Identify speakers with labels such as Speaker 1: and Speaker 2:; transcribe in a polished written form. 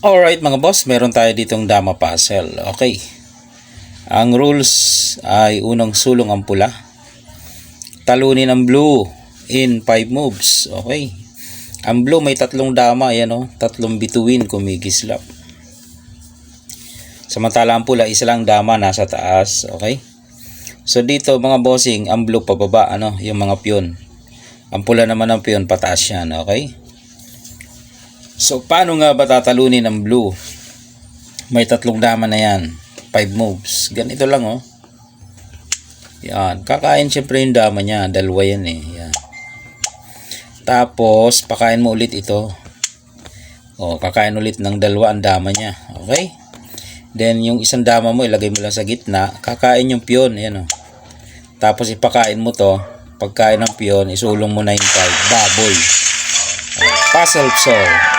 Speaker 1: Alright mga boss, meron tayo ditong dama puzzle. Okay. Ang rules ay unang sulong ang pula. Talunin ang blue in 5 moves. Okay. Ang blue may tatlong dama, yan o. Tatlong bituin kumikislap. Samantala ang pula, isa lang dama nasa taas. Okay. So dito mga bossing, ang blue pababa, yung mga piyon. Ang pula naman ang piyon, pataas yan. Okay. So, paano nga ba tatalunin ang blue? May tatlong dama na yan. 5 moves. Ganito lang, oh. Yan. Kakain syempre yung dama niya. Dalawa yan, eh. Yan. Tapos, pakain mo ulit ito. O, kakain ulit ng dalawa ang dama niya. Okay? Then, yung isang dama mo, ilagay mo lang sa gitna. Kakain yung piyon. Yan, oh. Tapos, ipakain mo to. Pagkain ng piyon, isulong mo na yung 5. Baboy. Puzzle solved.